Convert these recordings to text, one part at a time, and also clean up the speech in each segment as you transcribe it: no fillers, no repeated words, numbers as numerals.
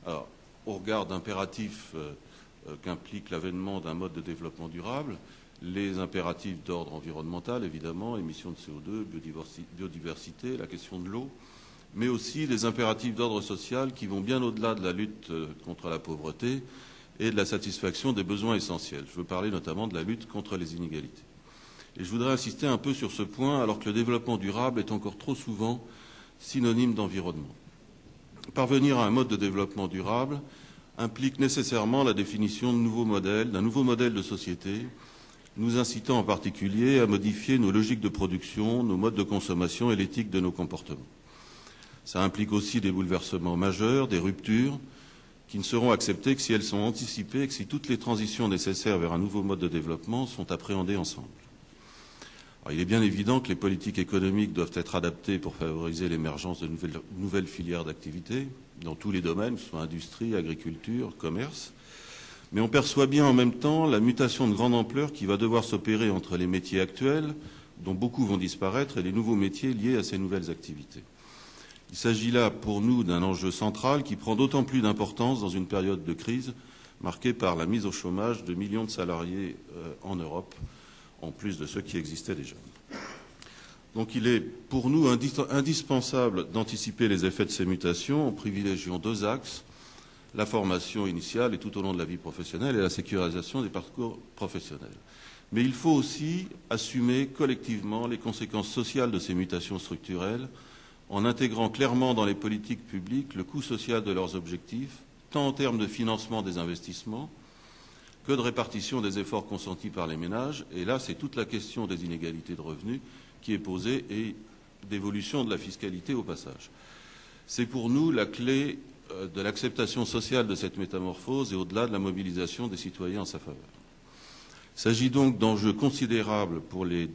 Alors, au regard d'impératifs qu'implique l'avènement d'un mode de développement durable, les impératifs d'ordre environnemental, évidemment, émissions de CO2, biodiversité, la question de l'eau, mais aussi les impératifs d'ordre social qui vont bien au-delà de la lutte contre la pauvreté et de la satisfaction des besoins essentiels. Je veux parler notamment de la lutte contre les inégalités. Et je voudrais insister un peu sur ce point, alors que le développement durable est encore trop souvent synonyme d'environnement. Parvenir à un mode de développement durable implique nécessairement la définition de nouveaux modèles, d'un nouveau modèle de société, nous incitant en particulier à modifier nos logiques de production, nos modes de consommation et l'éthique de nos comportements. Ça implique aussi des bouleversements majeurs, des ruptures, qui ne seront acceptées que si elles sont anticipées et que si toutes les transitions nécessaires vers un nouveau mode de développement sont appréhendées ensemble. Alors, il est bien évident que les politiques économiques doivent être adaptées pour favoriser l'émergence de nouvelles filières d'activité dans tous les domaines, que ce soit industrie, agriculture, commerce. Mais on perçoit bien en même temps la mutation de grande ampleur qui va devoir s'opérer entre les métiers actuels, dont beaucoup vont disparaître, et les nouveaux métiers liés à ces nouvelles activités. Il s'agit là pour nous d'un enjeu central qui prend d'autant plus d'importance dans une période de crise marquée par la mise au chômage de millions de salariés en Europe, en plus de ceux qui existaient déjà. Donc il est pour nous indispensable d'anticiper les effets de ces mutations en privilégiant deux axes, la formation initiale et tout au long de la vie professionnelle et la sécurisation des parcours professionnels. Mais il faut aussi assumer collectivement les conséquences sociales de ces mutations structurelles en intégrant clairement dans les politiques publiques le coût social de leurs objectifs, tant en termes de financement des investissements que de répartition des efforts consentis par les ménages. Et là, c'est toute la question des inégalités de revenus qui est posée et d'évolution de la fiscalité au passage. C'est pour nous la clé de l'acceptation sociale de cette métamorphose et au-delà de la mobilisation des citoyens en sa faveur. Il s'agit donc d'enjeux considérables pour les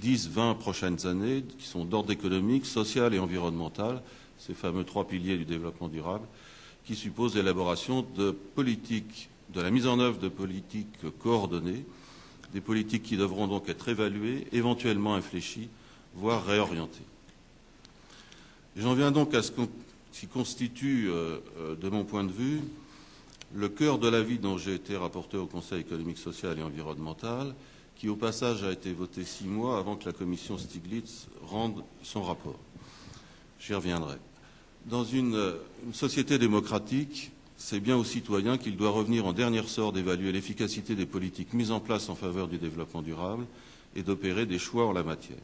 10-20 prochaines années qui sont d'ordre économique, social et environnemental, ces fameux trois piliers du développement durable, qui supposent l'élaboration de politiques, de la mise en œuvre de politiques coordonnées, des politiques qui devront donc être évaluées, éventuellement infléchies, voire réorientées. J'en viens donc à ce qui constitue, de mon point de vue, le cœur de l'avis dont j'ai été rapporteur au Conseil économique, social et environnemental, qui au passage a été voté 6 mois avant que la commission Stiglitz rende son rapport. J'y reviendrai. Dans une société démocratique, c'est bien aux citoyens qu'il doit revenir en dernier ressort d'évaluer l'efficacité des politiques mises en place en faveur du développement durable et d'opérer des choix en la matière.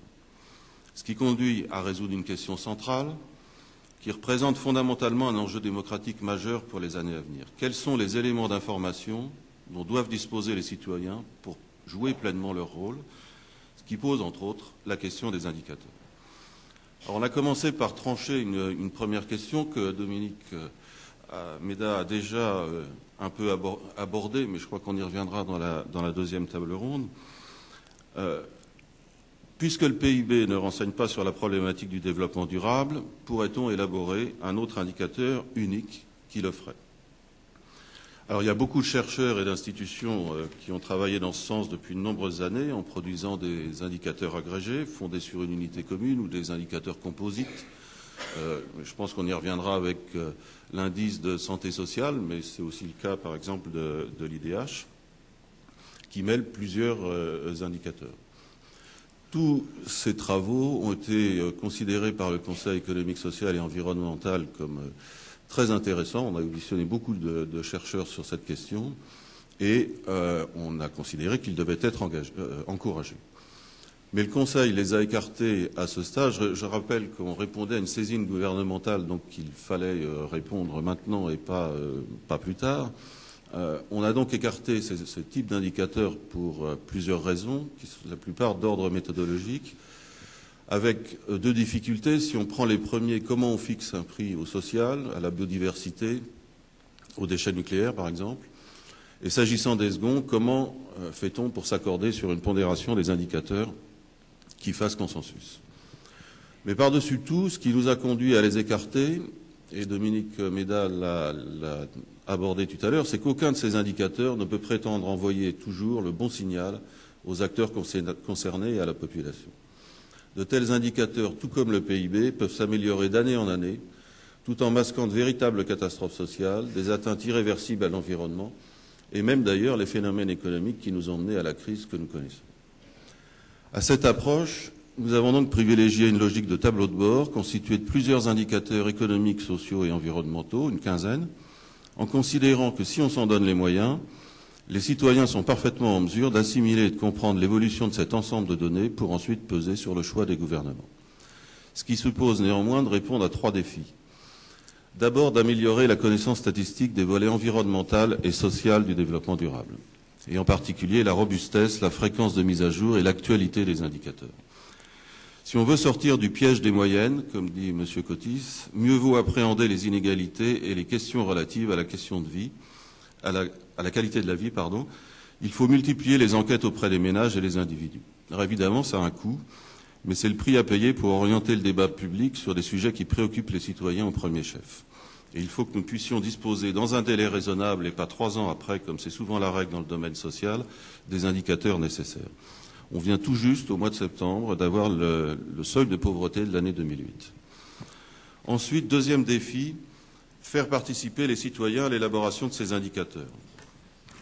Ce qui conduit à résoudre une question centrale qui représente fondamentalement un enjeu démocratique majeur pour les années à venir. Quels sont les éléments d'information dont doivent disposer les citoyens pour jouer pleinement leur rôle, ce qui pose entre autres la question des indicateurs. Alors, on a commencé par trancher une première question que Dominique Méda a déjà un peu abordée, mais je crois qu'on y reviendra dans la deuxième table ronde. Puisque le PIB ne renseigne pas sur la problématique du développement durable, pourrait-on élaborer un autre indicateur unique qui le ferait? Alors, il y a beaucoup de chercheurs et d'institutions qui ont travaillé dans ce sens depuis de nombreuses années en produisant des indicateurs agrégés fondés sur une unité commune ou des indicateurs composites. Je pense qu'on y reviendra avec l'indice de santé sociale, mais c'est aussi le cas, par exemple, de l'IDH, qui mêle plusieurs indicateurs. Tous ces travaux ont été considérés par le Conseil économique, social et environnemental comme très intéressants. On a auditionné beaucoup de chercheurs sur cette question et on a considéré qu'ils devaient être encouragés. Mais le Conseil les a écartés à ce stade. Je rappelle qu'on répondait à une saisine gouvernementale, donc il fallait répondre maintenant et pas plus tard. On a donc écarté ce type d'indicateurs pour plusieurs raisons, qui sont la plupart d'ordre méthodologique, avec deux difficultés. Si on prend les premiers, comment on fixe un prix au social, à la biodiversité, aux déchets nucléaires par exemple, et s'agissant des seconds, comment fait-on pour s'accorder sur une pondération des indicateurs qui fasse consensus. Mais par-dessus tout, ce qui nous a conduit à les écarter, et Dominique Méda l'a abordé tout à l'heure, c'est qu'aucun de ces indicateurs ne peut prétendre envoyer toujours le bon signal aux acteurs concernés et à la population. De tels indicateurs, tout comme le PIB, peuvent s'améliorer d'année en année, tout en masquant de véritables catastrophes sociales, des atteintes irréversibles à l'environnement, et même d'ailleurs les phénomènes économiques qui nous ont menés à la crise que nous connaissons. À cette approche, nous avons donc privilégié une logique de tableau de bord constituée de plusieurs indicateurs économiques, sociaux et environnementaux, une quinzaine, en considérant que si on s'en donne les moyens, les citoyens sont parfaitement en mesure d'assimiler et de comprendre l'évolution de cet ensemble de données pour ensuite peser sur le choix des gouvernements. Ce qui suppose néanmoins de répondre à 3 défis. D'abord, d'améliorer la connaissance statistique des volets environnemental et social du développement durable, et en particulier la robustesse, la fréquence de mise à jour et l'actualité des indicateurs. Si on veut sortir du piège des moyennes, comme dit M. Cotis, mieux vaut appréhender les inégalités et les questions relatives à la question de vie, à la qualité de la vie, pardon. Il faut multiplier les enquêtes auprès des ménages et des individus. Alors évidemment, ça a un coût, mais c'est le prix à payer pour orienter le débat public sur des sujets qui préoccupent les citoyens au premier chef. Et il faut que nous puissions disposer, dans un délai raisonnable et pas 3 ans après, comme c'est souvent la règle dans le domaine social, des indicateurs nécessaires. On vient tout juste, au mois de septembre, d'avoir le seuil de pauvreté de l'année 2008. Ensuite, deuxième défi, faire participer les citoyens à l'élaboration de ces indicateurs.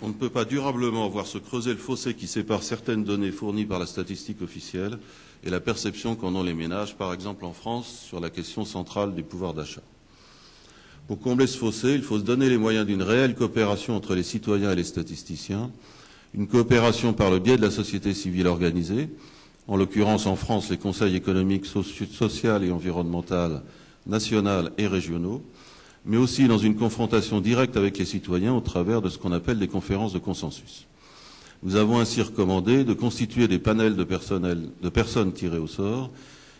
On ne peut pas durablement voir se creuser le fossé qui sépare certaines données fournies par la statistique officielle et la perception qu'en ont les ménages, par exemple en France, sur la question centrale du pouvoir d'achat. Pour combler ce fossé, il faut se donner les moyens d'une réelle coopération entre les citoyens et les statisticiens, une coopération par le biais de la société civile organisée, en l'occurrence en France les conseils économiques, sociaux et environnementaux nationaux et régionaux, mais aussi dans une confrontation directe avec les citoyens au travers de ce qu'on appelle des conférences de consensus. Nous avons ainsi recommandé de constituer des panels de personnes tirées au sort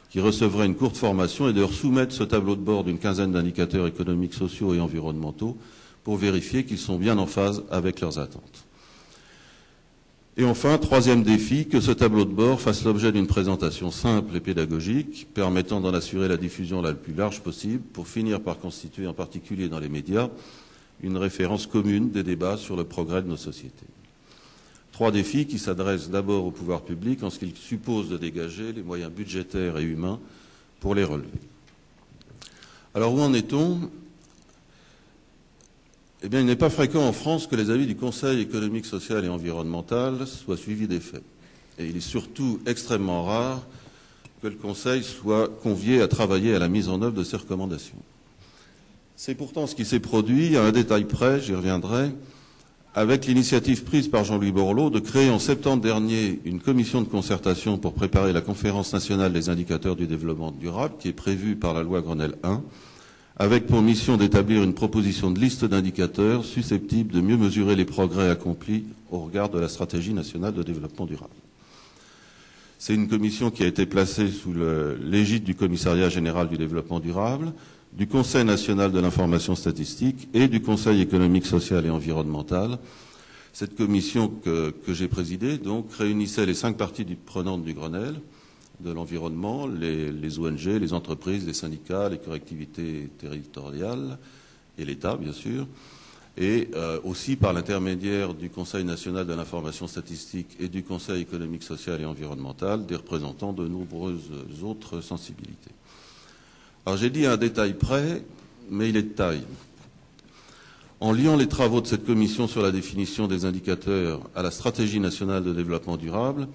qui recevraient une courte formation et de leur soumettre ce tableau de bord d'une quinzaine d'indicateurs économiques, sociaux et environnementaux pour vérifier qu'ils sont bien en phase avec leurs attentes. Et enfin, troisième défi, que ce tableau de bord fasse l'objet d'une présentation simple et pédagogique, permettant d'en assurer la diffusion la plus large possible, pour finir par constituer, en particulier dans les médias, une référence commune des débats sur le progrès de nos sociétés. 3 défis qui s'adressent d'abord au pouvoir public en ce qu'ils supposent de dégager les moyens budgétaires et humains pour les relever. Alors où en est-on ? Eh bien, il n'est pas fréquent en France que les avis du Conseil économique, social et environnemental soient suivis des faits. Et il est surtout extrêmement rare que le Conseil soit convié à travailler à la mise en œuvre de ces recommandations. C'est pourtant ce qui s'est produit, à un détail près, j'y reviendrai, avec l'initiative prise par Jean-Louis Borloo de créer en septembre dernier une commission de concertation pour préparer la conférence nationale des indicateurs du développement durable qui est prévue par la loi Grenelle I, avec pour mission d'établir une proposition de liste d'indicateurs susceptibles de mieux mesurer les progrès accomplis au regard de la stratégie nationale de développement durable. C'est une commission qui a été placée sous l'égide du Commissariat général du développement durable, du Conseil national de l'information statistique et du Conseil économique, social et environnemental. Cette commission que j'ai présidée donc réunissait les 5 parties prenantes du Grenelle, de l'environnement, les ONG, les entreprises, les syndicats, les collectivités territoriales et l'État, bien sûr, et aussi par l'intermédiaire du Conseil national de l'information statistique et du Conseil économique, social et environnemental, des représentants de nombreuses autres sensibilités. Alors j'ai dit à un détail près, mais il est de taille. En liant les travaux de cette commission sur la définition des indicateurs à la stratégie nationale de développement durable,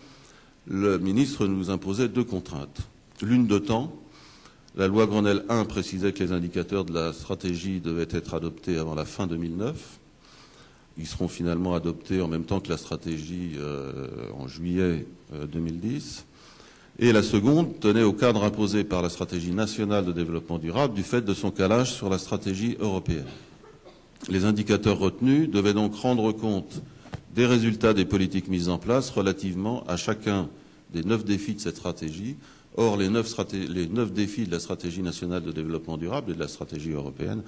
le ministre nous imposait 2 contraintes. L'une de temps, la loi Grenelle I précisait que les indicateurs de la stratégie devaient être adoptés avant la fin 2009. Ils seront finalement adoptés en même temps que la stratégie en juillet 2010. Et la seconde tenait au cadre imposé par la stratégie nationale de développement durable du fait de son calage sur la stratégie européenne. Les indicateurs retenus devaient donc rendre compte des résultats des politiques mises en place relativement à chacun des 9 défis de cette stratégie. Or, les 9 défis de la stratégie nationale de développement durable et de la stratégie européenne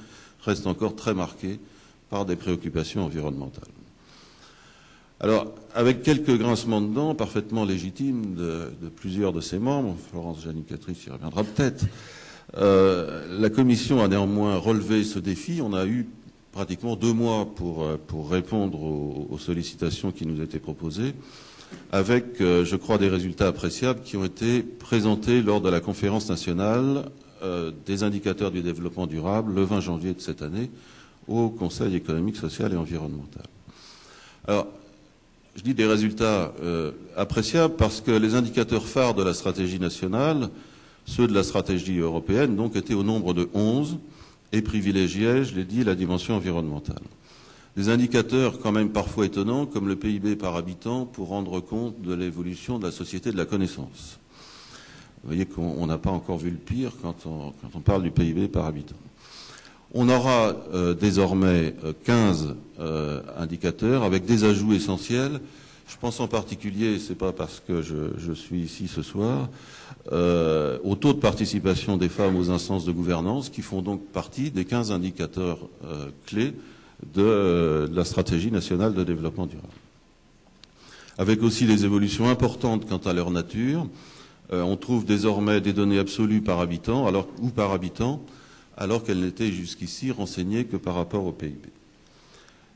restent encore très marqués par des préoccupations environnementales. Alors, avec quelques grincements de dents parfaitement légitimes de plusieurs de ses membres, Florence Giannicatrice y reviendra peut-être, la Commission a néanmoins relevé ce défi. On a eu pratiquement 2 mois pour répondre aux sollicitations qui nous étaient proposées, avec, je crois, des résultats appréciables qui ont été présentés lors de la conférence nationale des indicateurs du développement durable le 20 janvier de cette année au Conseil économique, social et environnemental. Alors, je dis des résultats appréciables parce que les indicateurs phares de la stratégie nationale, ceux de la stratégie européenne, donc, étaient au nombre de 11 et privilégiaient, je l'ai dit, la dimension environnementale. Des indicateurs quand même parfois étonnants, comme le PIB par habitant, pour rendre compte de l'évolution de la société de la connaissance. Vous voyez qu'on n'a pas encore vu le pire quand on parle du PIB par habitant. On aura désormais 15 indicateurs avec des ajouts essentiels. Je pense en particulier, c'est pas parce que je suis ici ce soir, au taux de participation des femmes aux instances de gouvernance qui font donc partie des 15 indicateurs clés de la stratégie nationale de développement durable. Avec aussi des évolutions importantes quant à leur nature. On trouve désormais des données absolues par habitant, alors qu'elles n'étaient jusqu'ici renseignées que par rapport au PIB.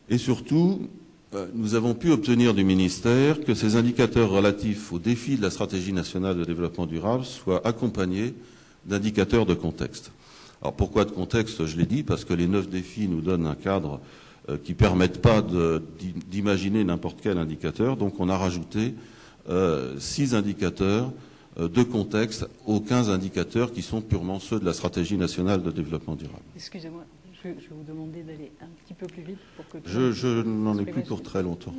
Et surtout, nous avons pu obtenir du ministère que ces indicateurs relatifs aux défis de la stratégie nationale de développement durable soient accompagnés d'indicateurs de contexte. Alors pourquoi de contexte? Je l'ai dit, parce que les 9 défis nous donnent un cadre qui ne permettent pas d'imaginer n'importe quel indicateur. Donc on a rajouté 6 indicateurs de contexte aux 15 indicateurs qui sont purement ceux de la stratégie nationale de développement durable. Excusez-moi, je vais vous demander d'aller un petit peu plus vite pour que... Je n'en ai plus pour très longtemps.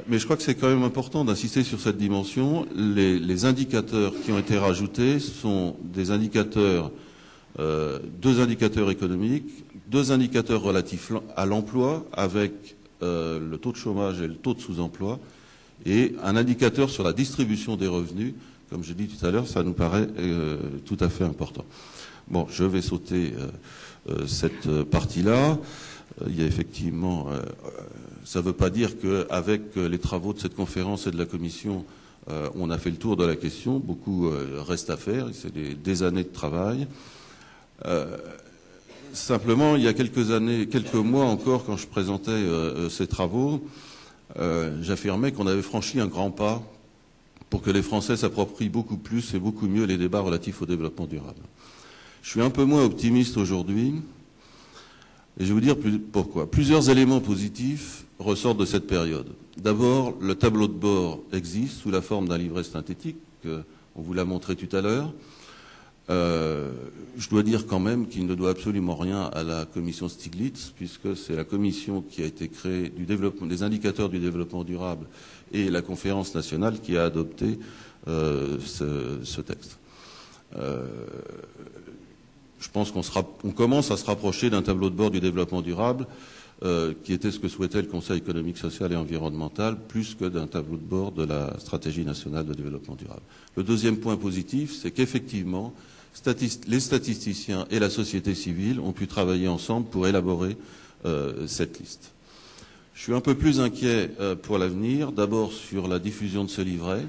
Mais je crois que c'est quand même important d'insister sur cette dimension. Les indicateurs qui ont été rajoutés sont des indicateurs, 2 indicateurs économiques, 2 indicateurs relatifs à l'emploi avec le taux de chômage et le taux de sous-emploi, et un indicateur sur la distribution des revenus. Comme je l'ai dit tout à l'heure, ça nous paraît tout à fait important. Bon, je vais sauter cette partie-là. Il y a effectivement... ça ne veut pas dire qu'avec les travaux de cette conférence et de la commission, on a fait le tour de la question. Beaucoup reste à faire. C'est des années de travail. Simplement, il y a quelques mois encore, quand je présentais ces travaux, j'affirmais qu'on avait franchi un grand pas pour que les Français s'approprient beaucoup plus et beaucoup mieux les débats relatifs au développement durable. Je suis un peu moins optimiste aujourd'hui, et je vais vous dire pourquoi. Plusieurs éléments positifs ressortent de cette période. D'abord, le tableau de bord existe sous la forme d'un livret synthétique, on vous l'a montré tout à l'heure. Je dois dire quand même qu'il ne doit absolument rien à la commission Stiglitz, puisque c'est la commission qui a été créée des indicateurs du développement durable et la conférence nationale qui a adopté ce texte. Je pense qu'on commence à se rapprocher d'un tableau de bord du développement durable qui était ce que souhaitait le Conseil économique, social et environnemental, plus que d'un tableau de bord de la stratégie nationale de développement durable. Le deuxième point positif, c'est qu'effectivement, les statisticiens et la société civile ont pu travailler ensemble pour élaborer cette liste. Je suis un peu plus inquiet pour l'avenir, d'abord sur la diffusion de ce livret.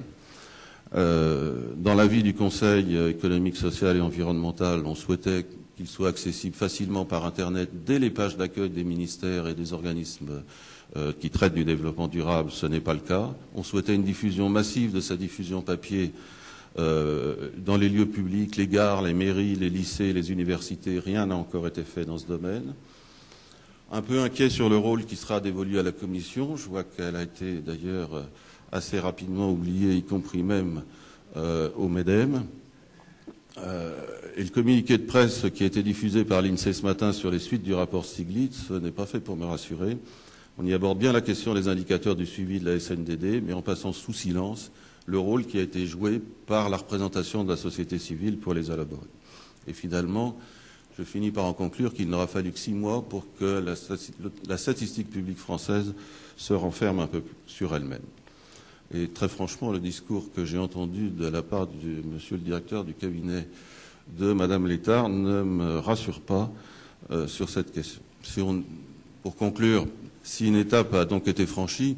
Dans l'avis du Conseil économique, social et environnemental, on souhaitait qu'il soit accessible facilement par Internet dès les pages d'accueil des ministères et des organismes qui traitent du développement durable. Ce n'est pas le cas. On souhaitait une diffusion massive de sa diffusion papier dans les lieux publics, les gares, les mairies, les lycées, les universités. Rien n'a encore été fait dans ce domaine. Un peu inquiet sur le rôle qui sera dévolu à la Commission. Je vois qu'elle a été d'ailleurs assez rapidement oubliée, y compris même au MEDEM. Et le communiqué de presse qui a été diffusé par l'INSEE ce matin sur les suites du rapport Stiglitz n'est pas fait pour me rassurer. On y aborde bien la question des indicateurs du suivi de la SNDD, mais en passant sous silence le rôle qui a été joué par la représentation de la société civile pour les élaborer. Et finalement, je finis par en conclure qu'il n'aura fallu que 6 mois pour que la statistique publique française se renferme un peu sur elle-même. Et très franchement, le discours que j'ai entendu de la part de monsieur le directeur du cabinet de madame Létard ne me rassure pas sur cette question. Pour conclure, si une étape a donc été franchie,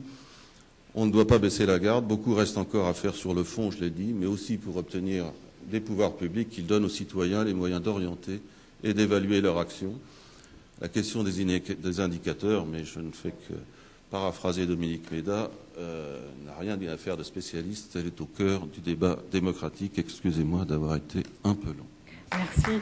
on ne doit pas baisser la garde. Beaucoup reste encore à faire sur le fond, je l'ai dit, mais aussi pour obtenir des pouvoirs publics qui donnent aux citoyens les moyens d'orienter et d'évaluer leur action. La question des indicateurs, mais je ne fais que paraphraser Dominique Méda, n'a rien à faire de spécialiste. Elle est au cœur du débat démocratique. Excusez-moi d'avoir été un peu long. Merci.